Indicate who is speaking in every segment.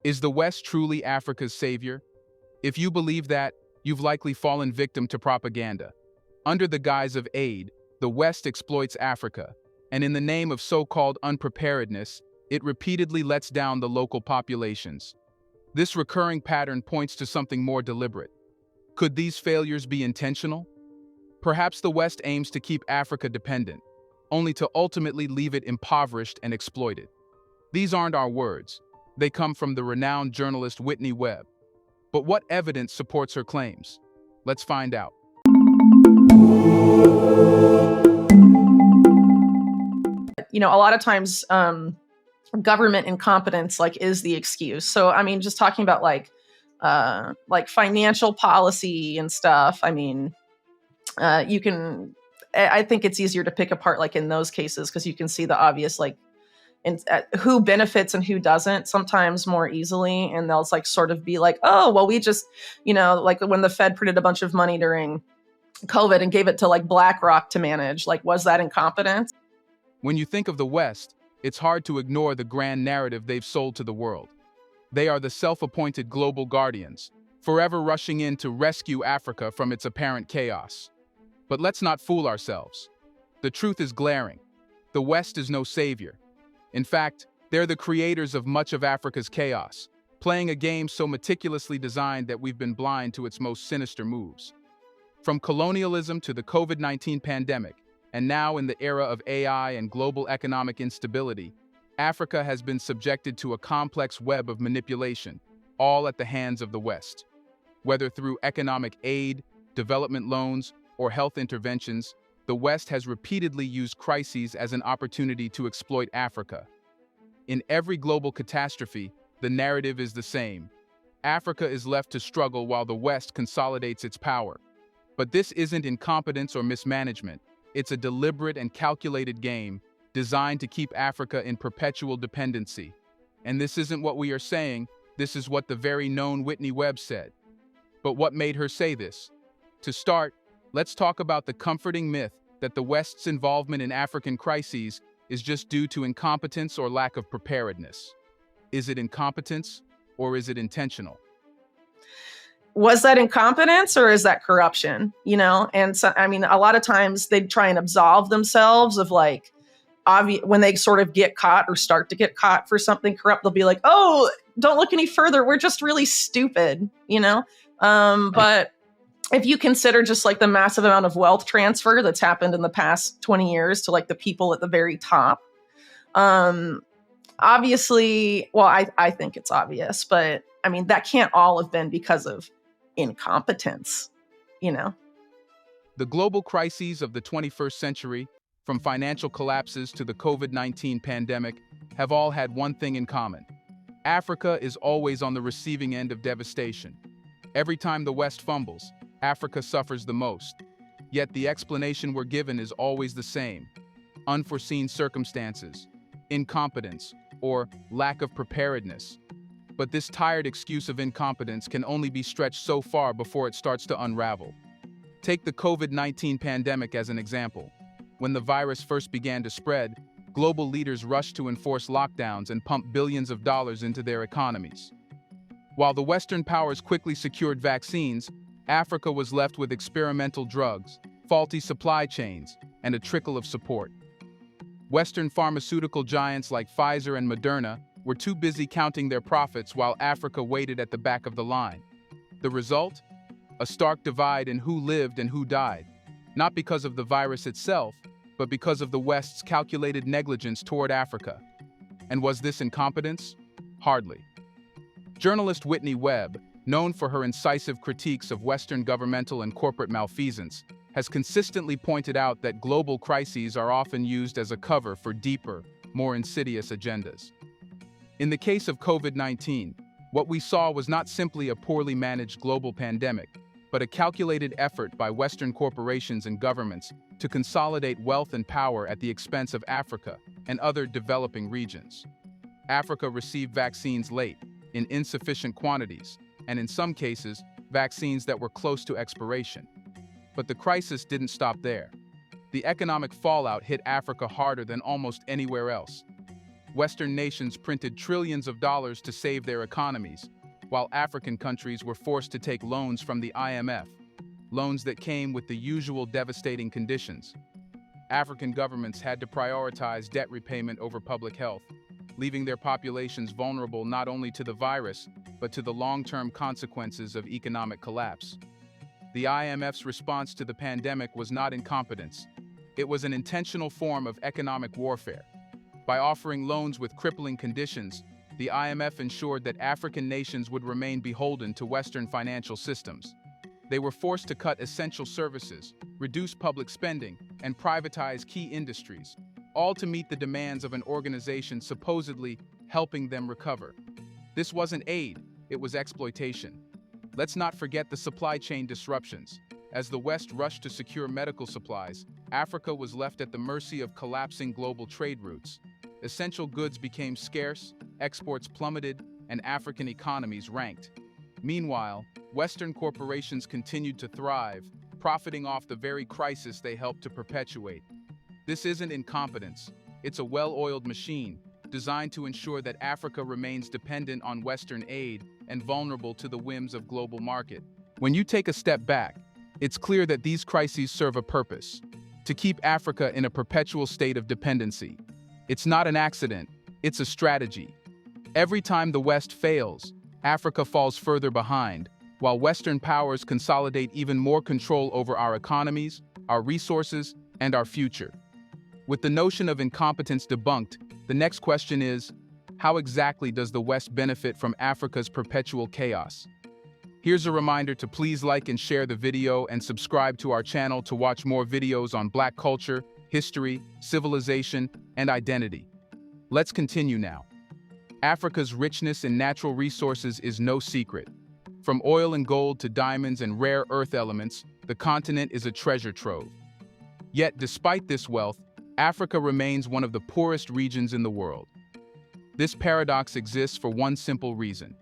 Speaker 1: Is the West truly Africa's savior? If you believe that, you've likely fallen victim to propaganda. Under the guise of aid, the West exploits Africa, and in the name of so-called unpreparedness, it repeatedly lets down the local populations. This recurring pattern points to something more deliberate. Could these failures be intentional? Perhaps the West aims to keep Africa dependent, only to ultimately leave it impoverished and exploited. These aren't our words. They come from the renowned journalist Whitney Webb. But what evidence supports her claims? Let's find out.
Speaker 2: A lot of times government incompetence is the excuse. So just talking about financial policy and stuff. I think it's easier to pick apart in those cases because you can see the obvious who benefits and who doesn't sometimes more easily, and they'll sort of be oh well, we just when the Fed printed a bunch of money during COVID and gave it to BlackRock to manage, was that incompetence?
Speaker 1: When you think of the West, it's hard to ignore the grand narrative they've sold to the world. They are the self-appointed global guardians, forever rushing in to rescue Africa from its apparent chaos. But let's not fool ourselves. The truth is glaring. The West is no savior. In fact, they're the creators of much of Africa's chaos, playing a game so meticulously designed that we've been blind to its most sinister moves. From colonialism to the COVID-19 pandemic, and now in the era of AI and global economic instability, Africa has been subjected to a complex web of manipulation, all at the hands of the West. Whether through economic aid, development loans, or health interventions, the West has repeatedly used crises as an opportunity to exploit Africa. In every global catastrophe, the narrative is the same. Africa is left to struggle while the West consolidates its power. But this isn't incompetence or mismanagement. It's a deliberate and calculated game designed to keep Africa in perpetual dependency. And this isn't what we are saying, this is what the very known Whitney Webb said. But what made her say this? To start, let's talk about the comforting myth that the West's involvement in African crises is just due to incompetence or lack of preparedness. Is it incompetence or is it intentional?
Speaker 2: Was that incompetence or is that corruption? And so, a lot of times they try and absolve themselves of when they sort of get caught or start to get caught for something corrupt, they'll be oh, don't look any further. We're just really stupid, But if you consider just the massive amount of wealth transfer that's happened in the past 20 years to the people at the very top, obviously, well, I think it's obvious, but that can't all have been because of incompetence,
Speaker 1: The global crises of the 21st century, from financial collapses to the COVID-19 pandemic, have all had one thing in common. Africa is always on the receiving end of devastation. Every time the West fumbles, Africa suffers the most. Yet the explanation we're given is always the same: unforeseen circumstances, incompetence, or lack of preparedness. But this tired excuse of incompetence can only be stretched so far before it starts to unravel. Take the COVID-19 pandemic as an example. When the virus first began to spread, global leaders rushed to enforce lockdowns and pump billions of dollars into their economies. While the Western powers quickly secured vaccines, Africa was left with experimental drugs, faulty supply chains, and a trickle of support. Western pharmaceutical giants like Pfizer and Moderna were too busy counting their profits while Africa waited at the back of the line. The result? A stark divide in who lived and who died, not because of the virus itself, but because of the West's calculated negligence toward Africa. And was this incompetence? Hardly. Journalist Whitney Webb, known for her incisive critiques of Western governmental and corporate malfeasance, has consistently pointed out that global crises are often used as a cover for deeper, more insidious agendas. In the case of COVID-19, what we saw was not simply a poorly managed global pandemic, but a calculated effort by Western corporations and governments to consolidate wealth and power at the expense of Africa and other developing regions. Africa received vaccines late, in insufficient quantities, and in some cases, vaccines that were close to expiration. But the crisis didn't stop there. The economic fallout hit Africa harder than almost anywhere else. Western nations printed trillions of dollars to save their economies, while African countries were forced to take loans from the IMF, loans that came with the usual devastating conditions. African governments had to prioritize debt repayment over public health, leaving their populations vulnerable not only to the virus, but to the long-term consequences of economic collapse. The IMF's response to the pandemic was not incompetence. It was an intentional form of economic warfare. By offering loans with crippling conditions, the IMF ensured that African nations would remain beholden to Western financial systems. They were forced to cut essential services, reduce public spending, and privatize key industries, all to meet the demands of an organization supposedly helping them recover. This wasn't aid, it was exploitation. Let's not forget the supply chain disruptions. As the West rushed to secure medical supplies, Africa was left at the mercy of collapsing global trade routes. Essential goods became scarce, exports plummeted, and African economies ranked. Meanwhile, Western corporations continued to thrive, profiting off the very crisis they helped to perpetuate. This isn't incompetence, it's a well-oiled machine, designed to ensure that Africa remains dependent on Western aid and vulnerable to the whims of global market. When you take a step back, it's clear that these crises serve a purpose: to keep Africa in a perpetual state of dependency. It's not an accident, it's a strategy. Every time the West fails, Africa falls further behind, while Western powers consolidate even more control over our economies, our resources, and our future. With the notion of incompetence debunked, the next question is, how exactly does the West benefit from Africa's perpetual chaos? Here's a reminder to please like and share the video and subscribe to our channel to watch more videos on Black culture, history, civilization, and identity. Let's continue now. Africa's richness in natural resources is no secret. From oil and gold to diamonds and rare earth elements, the continent is a treasure trove. Yet, despite this wealth, Africa remains one of the poorest regions in the world. This paradox exists for one simple reason.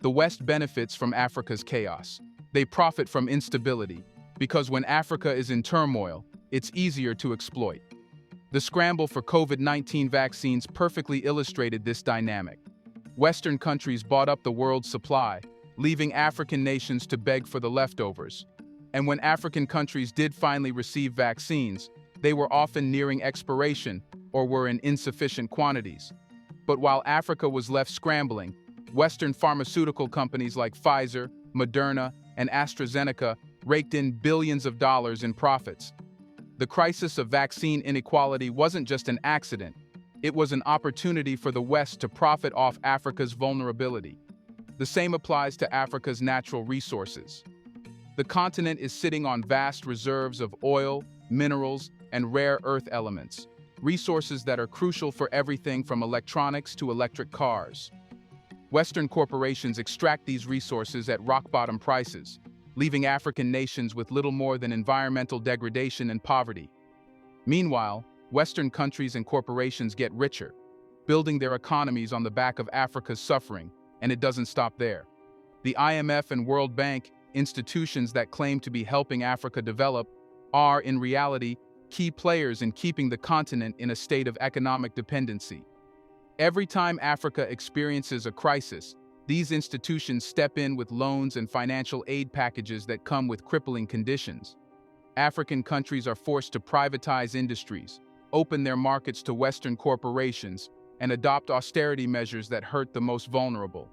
Speaker 1: The West benefits from Africa's chaos. They profit from instability, because when Africa is in turmoil, it's easier to exploit. The scramble for COVID-19 vaccines perfectly illustrated this dynamic. Western countries bought up the world's supply, leaving African nations to beg for the leftovers. And when African countries did finally receive vaccines, they were often nearing expiration or were in insufficient quantities. But while Africa was left scrambling, Western pharmaceutical companies like Pfizer, Moderna, and AstraZeneca raked in billions of dollars in profits. The crisis of vaccine inequality wasn't just an accident, it was an opportunity for the West to profit off Africa's vulnerability. The same applies to Africa's natural resources. The continent is sitting on vast reserves of oil, minerals, and rare earth elements, resources that are crucial for everything from electronics to electric cars. Western corporations extract these resources at rock-bottom prices, leaving African nations with little more than environmental degradation and poverty. Meanwhile, Western countries and corporations get richer, building their economies on the back of Africa's suffering, and it doesn't stop there. The IMF and World Bank, institutions that claim to be helping Africa develop, are, in reality, key players in keeping the continent in a state of economic dependency. Every time Africa experiences a crisis, these institutions step in with loans and financial aid packages that come with crippling conditions. African countries are forced to privatize industries, open their markets to Western corporations, and adopt austerity measures that hurt the most vulnerable.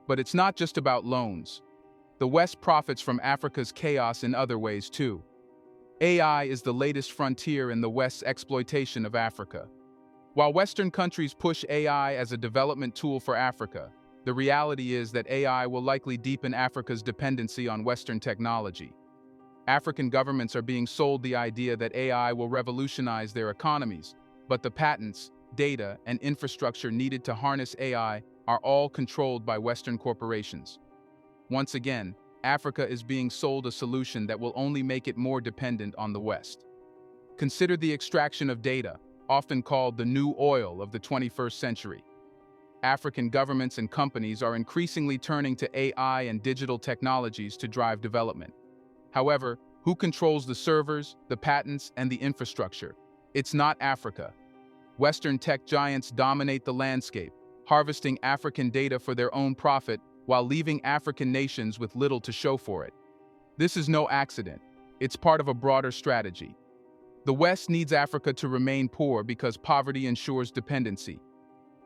Speaker 1: But it's not just about loans. The West profits from Africa's chaos in other ways too. AI is the latest frontier in the West's exploitation of Africa. While Western countries push AI as a development tool for Africa, the reality is that AI will likely deepen Africa's dependency on Western technology. African governments are being sold the idea that AI will revolutionize their economies, but the patents, data, and infrastructure needed to harness AI are all controlled by Western corporations. Once again, Africa is being sold a solution that will only make it more dependent on the West. Consider the extraction of data, often called the new oil of the 21st century. African governments and companies are increasingly turning to AI and digital technologies to drive development. However, who controls the servers, the patents, and the infrastructure? It's not Africa. Western tech giants dominate the landscape, harvesting African data for their own profit while leaving African nations with little to show for it. This is no accident. It's part of a broader strategy. The West needs Africa to remain poor because poverty ensures dependency.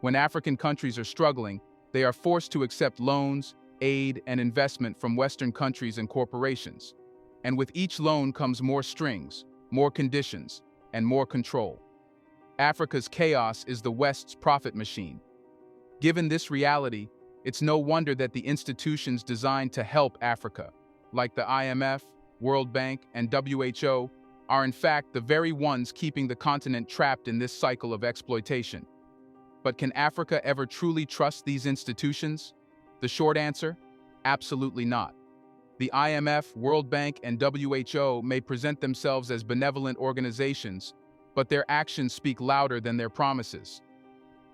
Speaker 1: When African countries are struggling, they are forced to accept loans, aid, and investment from Western countries and corporations. And with each loan comes more strings, more conditions, and more control. Africa's chaos is the West's profit machine. Given this reality, it's no wonder that the institutions designed to help Africa, like the IMF, World Bank, and WHO, are in fact the very ones keeping the continent trapped in this cycle of exploitation. But can Africa ever truly trust these institutions? The short answer? Absolutely not. The IMF, World Bank, and WHO may present themselves as benevolent organizations, but their actions speak louder than their promises.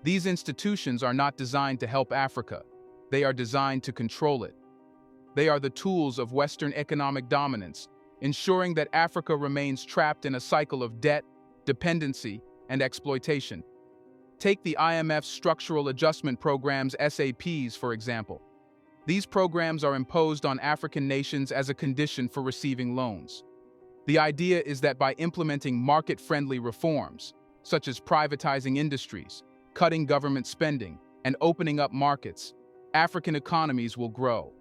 Speaker 1: These institutions are not designed to help Africa. They are designed to control it. They are the tools of Western economic dominance, ensuring that Africa remains trapped in a cycle of debt, dependency, and exploitation. Take the IMF's Structural Adjustment Programs (SAPs), for example. These programs are imposed on African nations as a condition for receiving loans. The idea is that by implementing market-friendly reforms, such as privatizing industries, cutting government spending, and opening up markets, African economies will grow.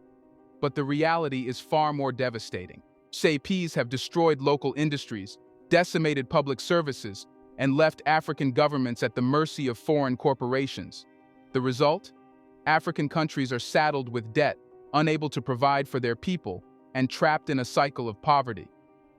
Speaker 1: But the reality is far more devastating. SAPs have destroyed local industries, decimated public services, and left African governments at the mercy of foreign corporations. The result? African countries are saddled with debt, unable to provide for their people, and trapped in a cycle of poverty.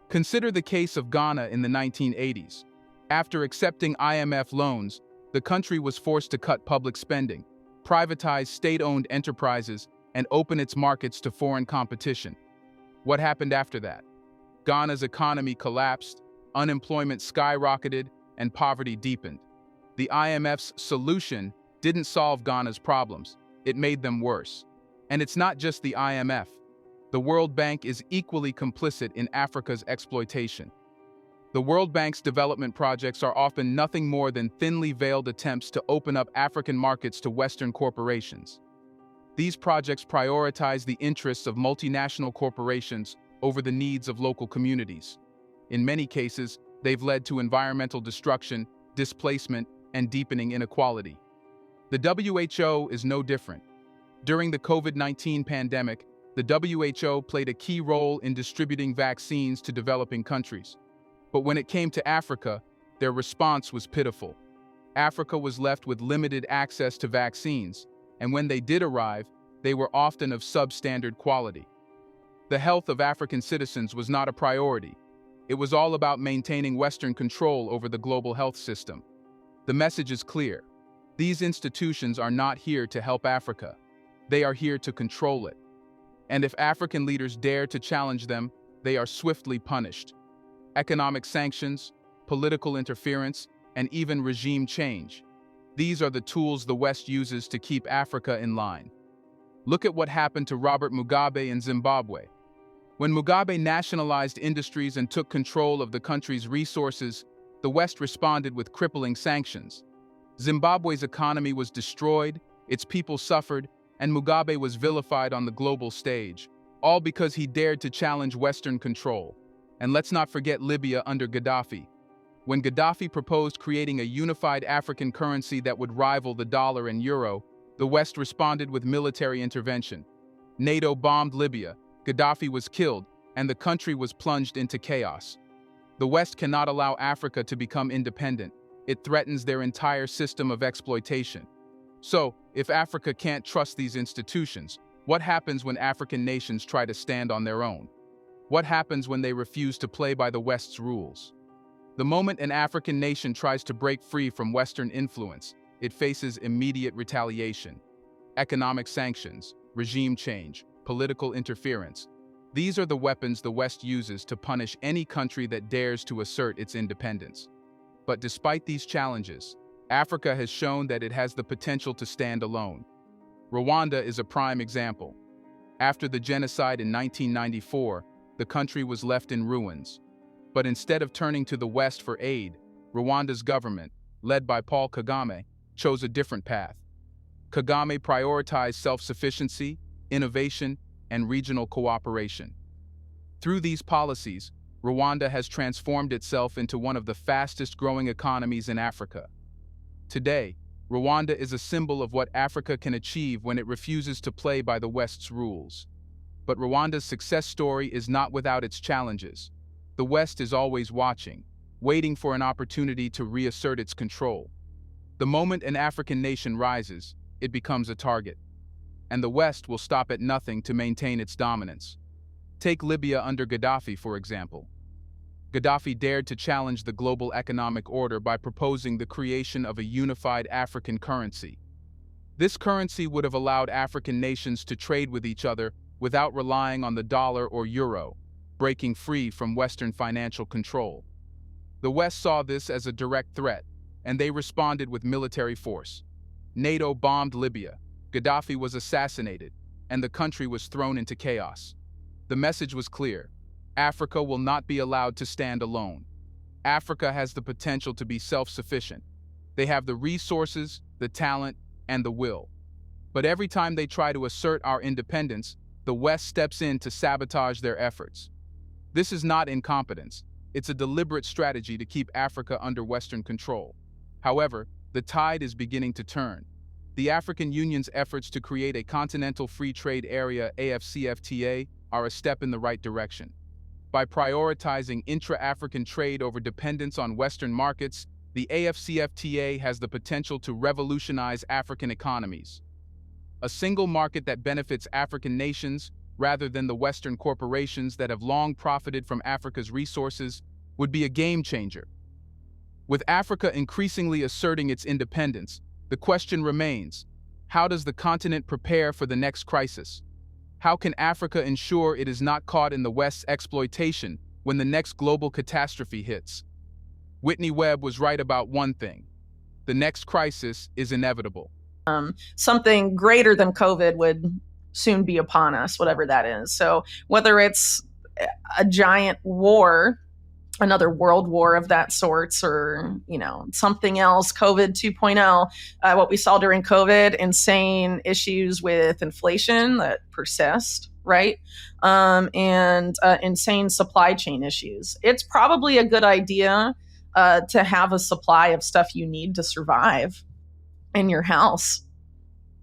Speaker 1: Consider the case of Ghana in the 1980s. After accepting IMF loans, the country was forced to cut public spending, privatize state-owned enterprises, and open its markets to foreign competition. What happened after that? Ghana's economy collapsed, unemployment skyrocketed, and poverty deepened. The IMF's solution didn't solve Ghana's problems, it made them worse. And it's not just the IMF. The World Bank is equally complicit in Africa's exploitation. The World Bank's development projects are often nothing more than thinly veiled attempts to open up African markets to Western corporations. These projects prioritize the interests of multinational corporations over the needs of local communities. In many cases, they've led to environmental destruction, displacement, and deepening inequality. The WHO is no different. During the COVID-19 pandemic, the WHO played a key role in distributing vaccines to developing countries. But when it came to Africa, their response was pitiful. Africa was left with limited access to vaccines, and when they did arrive, they were often of substandard quality. The health of African citizens was not a priority. It was all about maintaining Western control over the global health system. The message is clear. These institutions are not here to help Africa. They are here to control it. And if African leaders dare to challenge them, they are swiftly punished. Economic sanctions, political interference, and even regime change. These are the tools the West uses to keep Africa in line. Look at what happened to Robert Mugabe in Zimbabwe. When Mugabe nationalized industries and took control of the country's resources, the West responded with crippling sanctions. Zimbabwe's economy was destroyed, its people suffered, and Mugabe was vilified on the global stage, all because he dared to challenge Western control. And let's not forget Libya under Gaddafi. When Gaddafi proposed creating a unified African currency that would rival the dollar and euro, the West responded with military intervention. NATO bombed Libya, Gaddafi was killed, and the country was plunged into chaos. The West cannot allow Africa to become independent. It threatens their entire system of exploitation. So, if Africa can't trust these institutions, what happens when African nations try to stand on their own? What happens when they refuse to play by the West's rules? The moment an African nation tries to break free from Western influence, it faces immediate retaliation. Economic sanctions, regime change, political interference. These are the weapons the West uses to punish any country that dares to assert its independence. But despite these challenges, Africa has shown that it has the potential to stand alone. Rwanda is a prime example. After the genocide in 1994, the country was left in ruins. But instead of turning to the West for aid, Rwanda's government, led by Paul Kagame, chose a different path. Kagame prioritized self-sufficiency, innovation, and regional cooperation. Through these policies, Rwanda has transformed itself into one of the fastest-growing economies in Africa. Today, Rwanda is a symbol of what Africa can achieve when it refuses to play by the West's rules. But Rwanda's success story is not without its challenges. The West is always watching, waiting for an opportunity to reassert its control. The moment an African nation rises, it becomes a target. And the West will stop at nothing to maintain its dominance. Take Libya under Gaddafi, for example. Gaddafi dared to challenge the global economic order by proposing the creation of a unified African currency. This currency would have allowed African nations to trade with each other without relying on the dollar or euro, breaking free from Western financial control. The West saw this as a direct threat, and they responded with military force. NATO bombed Libya, Gaddafi was assassinated, and the country was thrown into chaos. The message was clear: Africa will not be allowed to stand alone. Africa has the potential to be self-sufficient. They have the resources, the talent, and the will. But every time they try to assert our independence, the West steps in to sabotage their efforts. This is not incompetence. It's a deliberate strategy to keep Africa under Western control. However, the tide is beginning to turn. The African Union's efforts to create a Continental Free Trade Area (AfCFTA) are a step in the right direction. By prioritizing intra-African trade over dependence on Western markets, the AfCFTA has the potential to revolutionize African economies. A single market that benefits African nations, rather than the Western corporations that have long profited from Africa's resources, would be a game changer. With Africa increasingly asserting its independence, the question remains: how does the continent prepare for the next crisis? How can Africa ensure it is not caught in the West's exploitation when the next global catastrophe hits? Whitney Webb was right about one thing: the next crisis is inevitable.
Speaker 2: Something greater than COVID would soon be upon us, whatever that is. So whether it's a giant war, another world war of that sorts, or, something else, COVID 2.0, what we saw during COVID, insane issues with inflation that persist, right? And insane supply chain issues. It's probably a good idea to have a supply of stuff you need to survive in your house.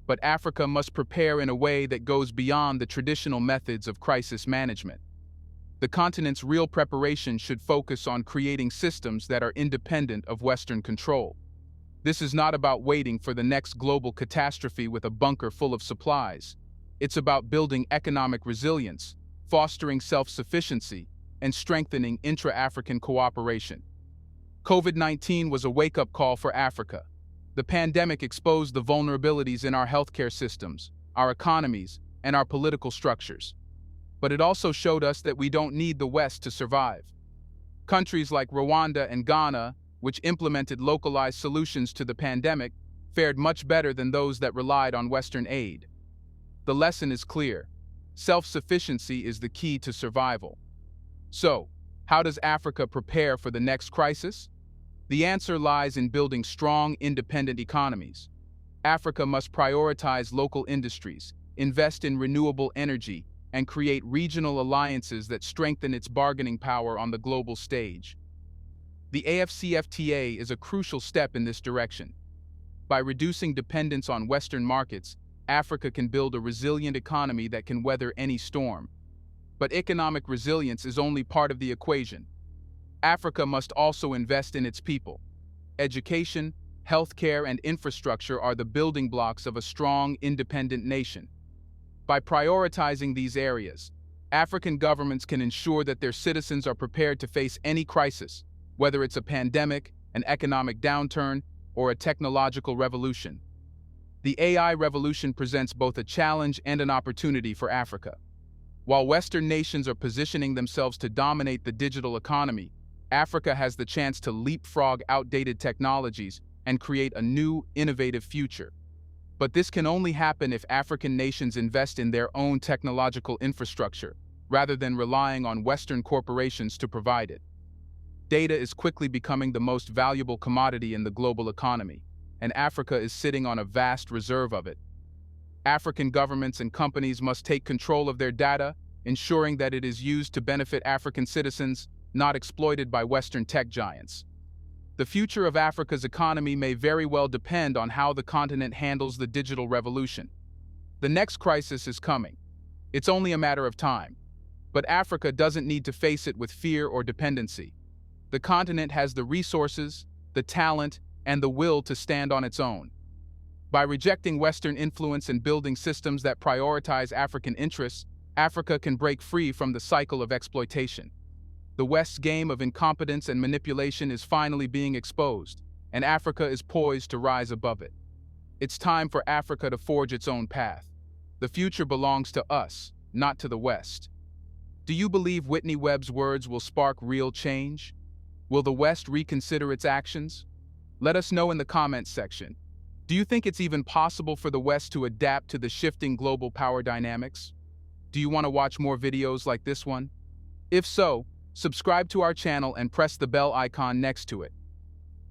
Speaker 1: But Africa must prepare in a way that goes beyond the traditional methods of crisis management. The continent's real preparation should focus on creating systems that are independent of Western control. This is not about waiting for the next global catastrophe with a bunker full of supplies. It's about building economic resilience, fostering self-sufficiency, and strengthening intra-African cooperation. COVID-19 was a wake-up call for Africa. The pandemic exposed the vulnerabilities in our healthcare systems, our economies, and our political structures. But it also showed us that we don't need the West to survive. Countries like Rwanda and Ghana, which implemented localized solutions to the pandemic, fared much better than those that relied on Western aid. The lesson is clear: self-sufficiency is the key to survival. So, how does Africa prepare for the next crisis? The answer lies in building strong, independent economies. Africa must prioritize local industries, invest in renewable energy, and create regional alliances that strengthen its bargaining power on the global stage. The AfCFTA is a crucial step in this direction. By reducing dependence on Western markets, Africa can build a resilient economy that can weather any storm. But economic resilience is only part of the equation. Africa must also invest in its people. Education, healthcare, and infrastructure are the building blocks of a strong, independent nation. By prioritizing these areas, African governments can ensure that their citizens are prepared to face any crisis, whether it's a pandemic, an economic downturn, or a technological revolution. The AI revolution presents both a challenge and an opportunity for Africa. While Western nations are positioning themselves to dominate the digital economy, Africa has the chance to leapfrog outdated technologies and create a new, innovative future. But this can only happen if African nations invest in their own technological infrastructure, rather than relying on Western corporations to provide it. Data is quickly becoming the most valuable commodity in the global economy, and Africa is sitting on a vast reserve of it. African governments and companies must take control of their data, ensuring that it is used to benefit African citizens, not exploited by Western tech giants. The future of Africa's economy may very well depend on how the continent handles the digital revolution. The next crisis is coming. It's only a matter of time. But Africa doesn't need to face it with fear or dependency. The continent has the resources, the talent, and the will to stand on its own. By rejecting Western influence and building systems that prioritize African interests, Africa can break free from the cycle of exploitation. The West's game of incompetence and manipulation is finally being exposed, and Africa is poised to rise above it. It's time for Africa to forge its own path. The future belongs to us, not to the West. Do you believe Whitney Webb's words will spark real change? Will the West reconsider its actions? Let us know in the comments section. Do you think it's even possible for the West to adapt to the shifting global power dynamics? Do you want to watch more videos like this one? If so, subscribe to our channel and press the bell icon next to it.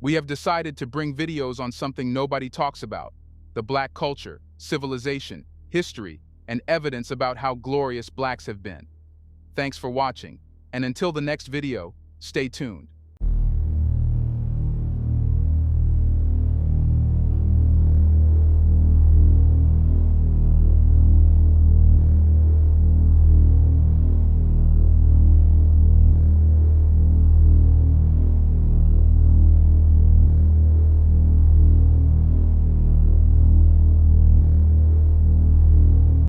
Speaker 1: We have decided to bring videos on something nobody talks about: the Black culture, civilization, history, and evidence about how glorious Blacks have been. Thanks for watching, and until the next video, stay tuned.